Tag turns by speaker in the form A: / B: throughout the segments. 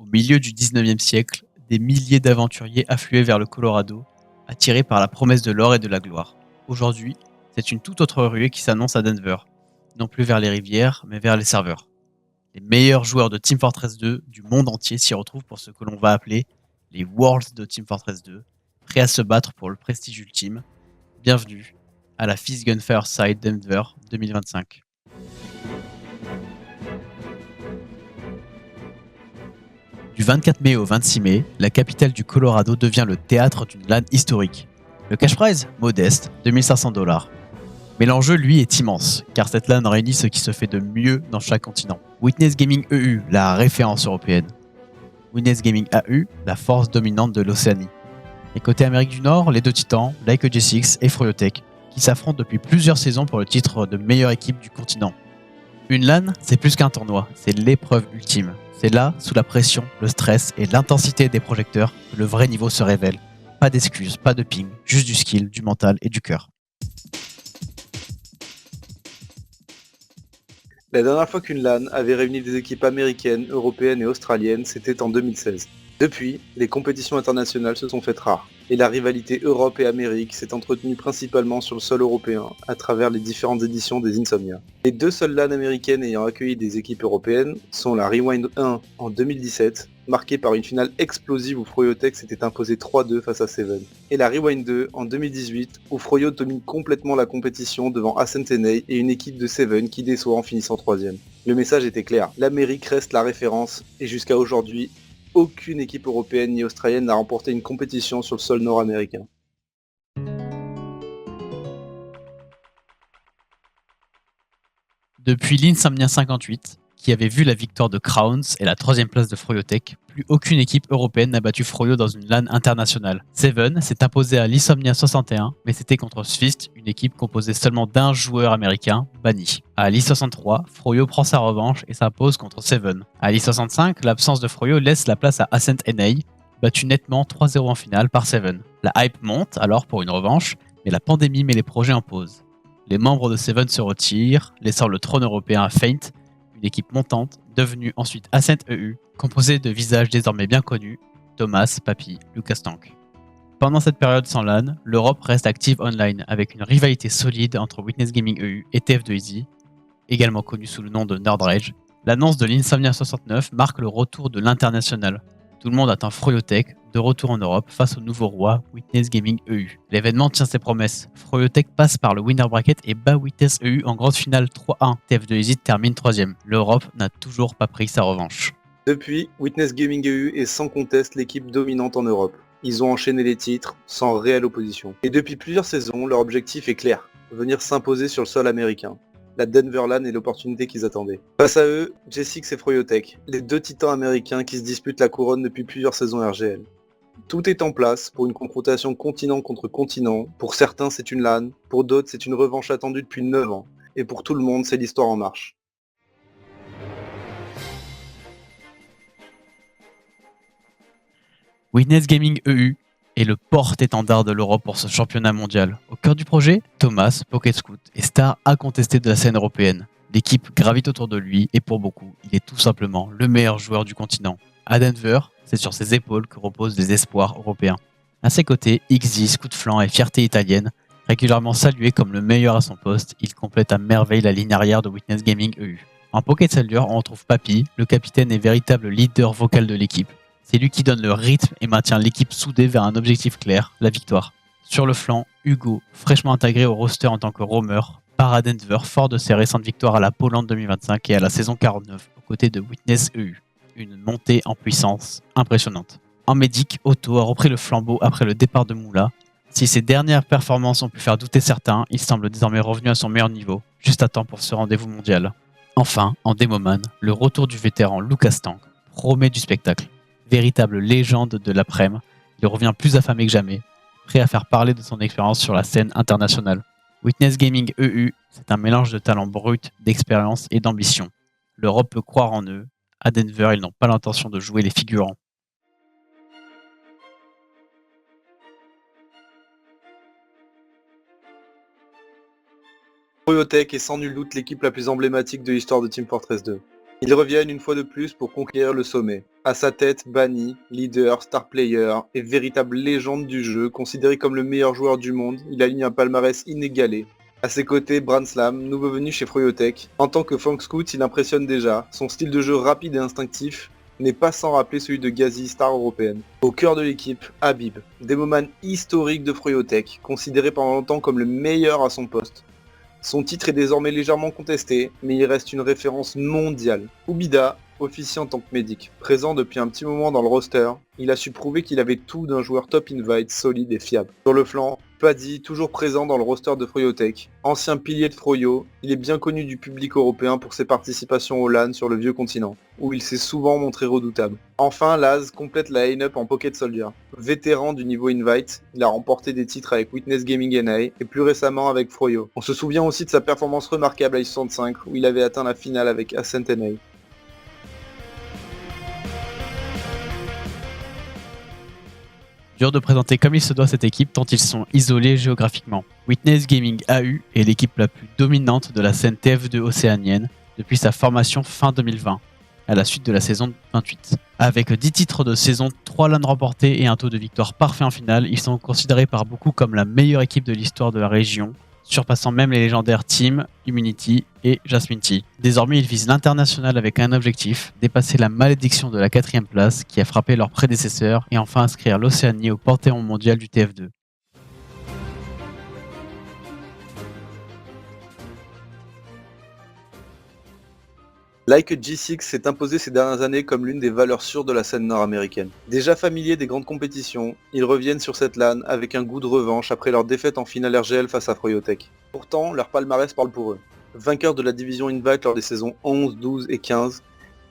A: Au milieu du 19e siècle, des milliers d'aventuriers affluaient vers le Colorado, attirés par la promesse de l'or et de la gloire. Aujourd'hui, c'est une toute autre ruée qui s'annonce à Denver, non plus vers les rivières, mais vers les serveurs. Les meilleurs joueurs de Team Fortress 2 du monde entier s'y retrouvent pour ce que l'on va appeler les Worlds de Team Fortress 2, prêts à se battre pour le prestige ultime. Bienvenue à la Fist Gun Fireside Denver 2025. Du 24 mai au 26 mai, la capitale du Colorado devient le théâtre d'une LAN historique. Le cash prize, modeste, $2500. Mais l'enjeu, lui, est immense, car cette LAN réunit ce qui se fait de mieux dans chaque continent. Witness Gaming EU, la référence européenne. Witness Gaming AU, la force dominante de l'Océanie. Et côté Amérique du Nord, les deux titans, Like a J6 et Froyotech, qui s'affrontent depuis plusieurs saisons pour le titre de meilleure équipe du continent. Une LAN, c'est plus qu'un tournoi, c'est l'épreuve ultime. C'est là, sous la pression, le stress et l'intensité des projecteurs, que le vrai niveau se révèle. Pas d'excuses, pas de ping, juste du skill, du mental et du cœur.
B: La dernière fois qu'une LAN avait réuni des équipes américaines, européennes et australiennes, c'était en 2016. Depuis, les compétitions internationales se sont faites rares, et la rivalité Europe et Amérique s'est entretenue principalement sur le sol européen, à travers les différentes éditions des Insomnia. Les deux seules LAN américaines ayant accueilli des équipes européennes sont la Rewind 1 en 2017, marquée par une finale explosive où Froyotech s'était imposé 3-2 face à Seven, et la Rewind 2 en 2018 où Froyo domine complètement la compétition devant Ascent NA et une équipe de Seven qui déçoit en finissant 3ème. Le message était clair, l'Amérique reste la référence et jusqu'à aujourd'hui, aucune équipe européenne ni australienne n'a remporté une compétition sur le sol nord-américain.
A: Depuis l'Insomnia 58, qui avait vu la victoire de Crowns et la 3ème place de Froyotech, plus aucune équipe européenne n'a battu Froyo dans une LAN internationale. Seven s'est imposé à l'Insomnia 61, mais c'était contre Sfist, une équipe composée seulement d'un joueur américain, banni. À l'I63, Froyo prend sa revanche et s'impose contre Seven. À l'I65, l'absence de Froyo laisse la place à Ascent NA, battu nettement 3-0 en finale par Seven. La hype monte alors pour une revanche, mais la pandémie met les projets en pause. Les membres de Seven se retirent, laissant le trône européen à Feint, une équipe montante, devenue ensuite Ascent EU, composée de visages désormais bien connus, Thomas, Papy, Lucas Tank. Pendant cette période sans LAN, l'Europe reste active online, avec une rivalité solide entre Witness Gaming EU et TF2Easy, également connu sous le nom de Nerd Rage. L'annonce de l'Insomnia 69 marque le retour de l'international. Tout le monde attend Froyotech, de retour en Europe face au nouveau roi Witness Gaming EU. L'événement tient ses promesses. Froyotech passe par le winner bracket et bat Witness EU en grande finale 3-1. TF2Easy termine 3ème. L'Europe n'a toujours pas pris sa revanche.
B: Depuis, Witness Gaming EU est sans conteste l'équipe dominante en Europe. Ils ont enchaîné les titres sans réelle opposition. Et depuis plusieurs saisons, leur objectif est clair, venir s'imposer sur le sol américain. La Denver LAN est l'opportunité qu'ils attendaient. Face à eux, J6 et Froyotech, les deux titans américains qui se disputent la couronne depuis plusieurs saisons RGL. Tout est en place pour une confrontation continent contre continent. Pour certains, c'est une LAN, pour d'autres, c'est une revanche attendue depuis 9 ans. Et pour tout le monde, c'est l'histoire en marche.
A: Witness Gaming EU est le porte-étendard de l'Europe pour ce championnat mondial. Au cœur du projet, Thomas, Pocket Scout et star incontesté de la scène européenne. L'équipe gravite autour de lui et pour beaucoup, il est tout simplement le meilleur joueur du continent. À Denver, c'est sur ses épaules que reposent les espoirs européens. À ses côtés, XZ, Scout Flanc et fierté italienne, régulièrement salué comme le meilleur à son poste, il complète à merveille la ligne arrière de Witness Gaming EU. En Pocket Soldier, on retrouve Papy, le capitaine et véritable leader vocal de l'équipe. C'est lui qui donne le rythme et maintient l'équipe soudée vers un objectif clair, la victoire. Sur le flanc, Hugo, fraîchement intégré au roster en tant que roamer, part à Denver fort de ses récentes victoires à la Pologne 2025 et à la saison 49, aux côtés de Witness EU. Une montée en puissance impressionnante. En médic, Otto a repris le flambeau après le départ de Moula. Si ses dernières performances ont pu faire douter certains, il semble désormais revenu à son meilleur niveau, juste à temps pour ce rendez-vous mondial. Enfin, en Demoman, le retour du vétéran Lucas Tank promet du spectacle. Véritable légende de l'après-midi, il revient plus affamé que jamais, prêt à faire parler de son expérience sur la scène internationale. Witness Gaming EU, c'est un mélange de talent brut, d'expérience et d'ambition. L'Europe peut croire en eux. À Denver, ils n'ont pas l'intention de jouer les figurants.
B: Froyotech est sans nul doute l'équipe la plus emblématique de l'histoire de Team Fortress 2. Ils reviennent une fois de plus pour conquérir le sommet. À sa tête, Bani, leader, star player et véritable légende du jeu, considéré comme le meilleur joueur du monde, il aligne un palmarès inégalé. À ses côtés, Branslam, nouveau venu chez Froyotech. En tant que Funk Scout, il impressionne déjà. Son style de jeu rapide et instinctif n'est pas sans rappeler celui de Gazi, star européenne. Au cœur de l'équipe, Habib, démoman historique de Froyotech, considéré pendant longtemps comme le meilleur à son poste. Son titre est désormais légèrement contesté, mais il reste une référence mondiale. Ubida officie en tant que médic. Présent depuis un petit moment dans le roster, il a su prouver qu'il avait tout d'un joueur top invite, solide et fiable. Sur le flanc, Paddy, toujours présent dans le roster de Froyotech. Ancien pilier de Froyo, il est bien connu du public européen pour ses participations au LAN sur le vieux continent, où il s'est souvent montré redoutable. Enfin, Laz complète la line-up en Pocket Soldier. Vétéran du niveau Invite, il a remporté des titres avec Witness Gaming NA et plus récemment avec Froyo. On se souvient aussi de sa performance remarquable à I65 où il avait atteint la finale avec Ascent NA.
A: Dur de présenter comme il se doit cette équipe tant ils sont isolés géographiquement. Witness Gaming AU est l'équipe la plus dominante de la scène TF2 océanienne depuis sa formation fin 2020, à la suite de la saison 28. Avec 10 titres de saison, 3 LAN remportés et un taux de victoire parfait en finale, ils sont considérés par beaucoup comme la meilleure équipe de l'histoire de la région, surpassant même les légendaires Team, Immunity et Jasmine T. Désormais, ils visent l'international avec un objectif, dépasser la malédiction de la 4ème place qui a frappé leurs prédécesseurs et enfin inscrire l'Océanie au panthéon mondial du TF2.
B: Like G6 s'est imposé ces dernières années comme l'une des valeurs sûres de la scène nord-américaine. Déjà familiers des grandes compétitions, ils reviennent sur cette LAN avec un goût de revanche après leur défaite en finale RGL face à Froyotech. Pourtant, leur palmarès parle pour eux. Vainqueurs de la division Invite lors des saisons 11, 12 et 15,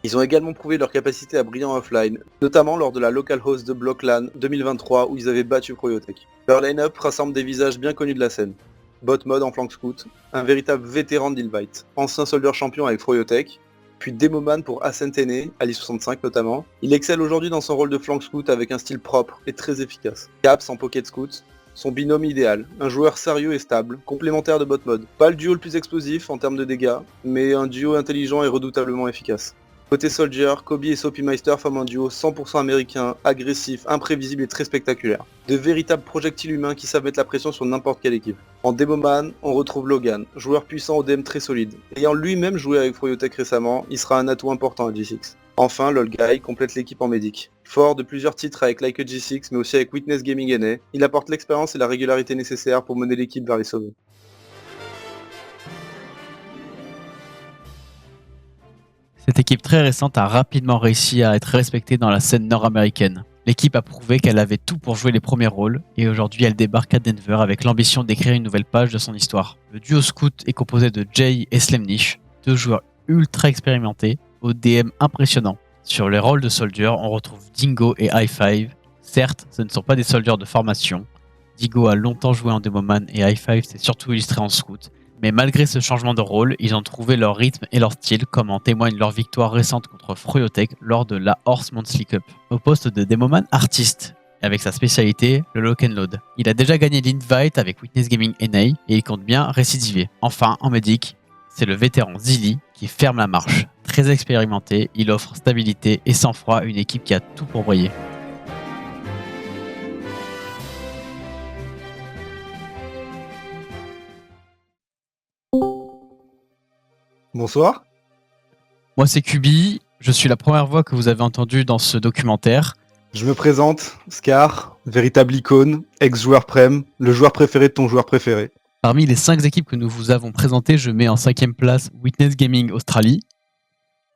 B: ils ont également prouvé leur capacité à briller en offline, notamment lors de la Local Host de Block LAN 2023 où ils avaient battu Froyotech. Leur line-up rassemble des visages bien connus de la scène. Botmod en flank scout, un véritable vétéran d'Invite, ancien soldier champion avec Froyotech, puis Demoman pour Ascent NA, à l'I65 notamment. Il excelle aujourd'hui dans son rôle de flank scout avec un style propre et très efficace. Caps en pocket scout, son binôme idéal, un joueur sérieux et stable, complémentaire de Botmod. Pas le duo le plus explosif en termes de dégâts, mais un duo intelligent et redoutablement efficace. Côté Soldier, Kobe et Soapymeister forment un duo 100% américain, agressif, imprévisible et très spectaculaire. De véritables projectiles humains qui savent mettre la pression sur n'importe quelle équipe. En Demoman, on retrouve Logan, joueur puissant au DM très solide. Ayant lui-même joué avec Froyotech récemment, il sera un atout important à G6. Enfin, LolGuy complète l'équipe en médic. Fort de plusieurs titres avec Like G6, mais aussi avec Witness Gaming NA, il apporte l'expérience et la régularité nécessaires pour mener l'équipe vers les sommets.
A: Cette équipe très récente a rapidement réussi à être respectée dans la scène nord-américaine. L'équipe a prouvé qu'elle avait tout pour jouer les premiers rôles et aujourd'hui elle débarque à Denver avec l'ambition d'écrire une nouvelle page de son histoire. Le duo scout est composé de Jay et Slemnish, deux joueurs ultra expérimentés, au DM impressionnant. Sur les rôles de soldier, on retrouve Dingo et High5. Certes, ce ne sont pas des soldiers de formation. Dingo a longtemps joué en Demoman et High5 s'est surtout illustré en scout. Mais malgré ce changement de rôle, ils ont trouvé leur rythme et leur style, comme en témoigne leur victoire récente contre Froyotech lors de la Horse Monthly Cup. Au poste de Demoman artiste, avec sa spécialité, le lock and load. Il a déjà gagné l'Invite avec Witness Gaming NA et il compte bien récidiver. Enfin, en médic, c'est le vétéran Zilly qui ferme la marche. Très expérimenté, il offre stabilité et sang-froid à une équipe qui a tout pour briller.
B: Bonsoir.
A: Moi c'est Kubi, je suis la première voix que vous avez entendue dans ce documentaire.
B: Je me présente, Scar, véritable icône, ex-joueur Prem, le joueur préféré de ton joueur préféré.
A: Parmi les 5 équipes que nous vous avons présentées, je mets en 5e place Witness Gaming Australie.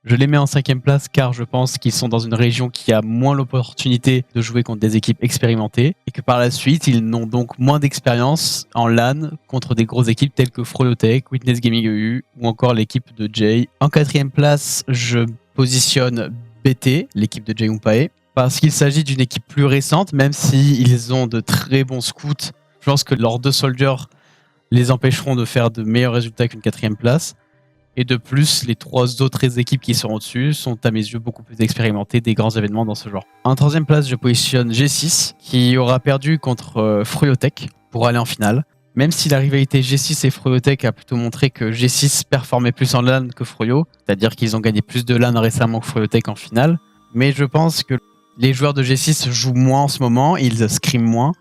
A: Je les mets en 5e place car je pense qu'ils sont dans une région qui a moins l'opportunité de jouer contre des équipes expérimentées et que par la suite, ils n'ont donc moins d'expérience en LAN contre des grosses équipes telles que Froyotech, Witness Gaming EU ou encore l'équipe de Jay. En 4e place, je positionne BT, l'équipe de Jay Umpae, parce qu'il s'agit d'une équipe plus récente, même s'ils ont de très bons scouts. Je pense que leurs 2 soldiers les empêcheront de faire de meilleurs résultats qu'une 4e place. Et de plus, les 3 autres équipes qui seront au-dessus sont à mes yeux beaucoup plus expérimentées des grands événements dans ce genre. En 3e place, je positionne G6 qui aura perdu contre Froyotech pour aller en finale. Même si la rivalité G6 et Froyotech a plutôt montré que G6 performait plus en LAN que Froyo, c'est-à-dire qu'ils ont gagné plus de LAN récemment que Froyotech en finale. Mais je pense que les joueurs de G6 jouent moins en ce moment, ils scrim moins.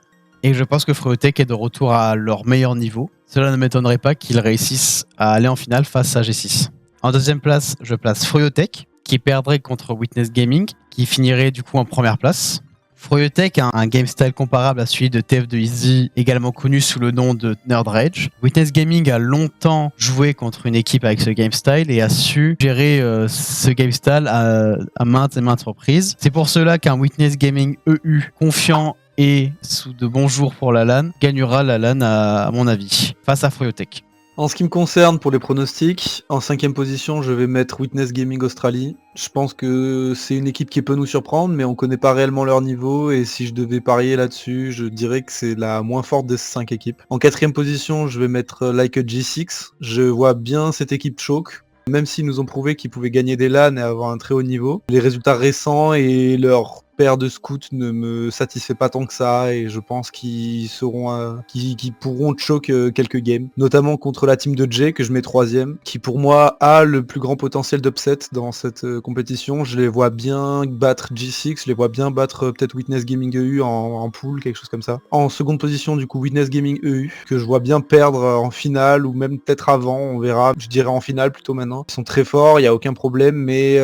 A: Et je pense que Froyotech est de retour à leur meilleur niveau. Cela ne m'étonnerait pas qu'ils réussissent à aller en finale face à G6. En deuxième place, je place Froyotech, qui perdrait contre Witness Gaming, qui finirait du coup en première place. Froyotech a un game style comparable à celui de TF2Easy, également connu sous le nom de Nerd Rage. Witness Gaming a longtemps joué contre une équipe avec ce game style et a su gérer ce game style à maintes et maintes reprises. C'est pour cela qu'un Witness Gaming EU confiant et sous de bons jours pour la LAN gagnera la LAN à mon avis, face à Froyotech.
B: En ce qui me concerne, pour les pronostics, en 5ème position, je vais mettre Witness Gaming Australie. Je pense que c'est une équipe qui peut nous surprendre, mais on connaît pas réellement leur niveau, et si je devais parier là-dessus, je dirais que c'est la moins forte de ces 5 équipes. En 4ème position, je vais mettre Like a G6. Je vois bien cette équipe choke. Même s'ils nous ont prouvé qu'ils pouvaient gagner des LAN et avoir un très haut niveau, les résultats récents et leur paire de scouts ne me satisfait pas tant que ça, et je pense qu'ils seront qu'ils pourront choke quelques games, notamment contre la team de Jay que je mets 3ème, qui pour moi a le plus grand potentiel d'upset dans cette compétition. Je les vois bien battre G6, je les vois bien battre peut-être Witness Gaming EU en pool, quelque chose comme ça. En seconde position, du coup, Witness Gaming EU, que je vois bien perdre en finale, ou même peut-être avant, on verra. Je dirais en finale plutôt maintenant. Ils sont très forts, il n'y a aucun problème, mais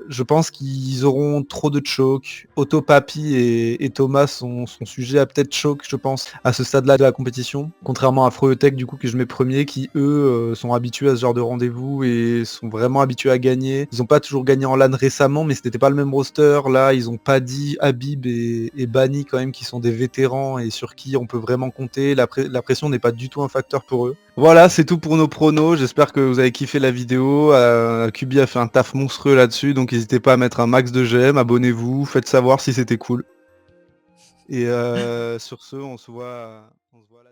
B: je pense qu'ils auront trop de choke. Otto, Papi et Thomas sont sujets à peut-être choc, je pense, à ce stade-là de la compétition. Contrairement à Froyotech, du coup, que je mets premier, qui, eux, sont habitués à ce genre de rendez-vous et sont vraiment habitués à gagner. Ils n'ont pas toujours gagné en LAN récemment, mais c'était pas le même roster. Là, ils ont Paddy, Habib et Bani, quand même, qui sont des vétérans et sur qui on peut vraiment compter. La pression n'est pas du tout un facteur pour eux. Voilà, c'est tout pour nos pronos. J'espère que vous avez kiffé la vidéo. QB a fait un taf monstrueux là-dessus, donc n'hésitez pas à mettre un max de j'aime, abonnez-vous, faites savoir si c'était cool. Et sur ce, on se voit à la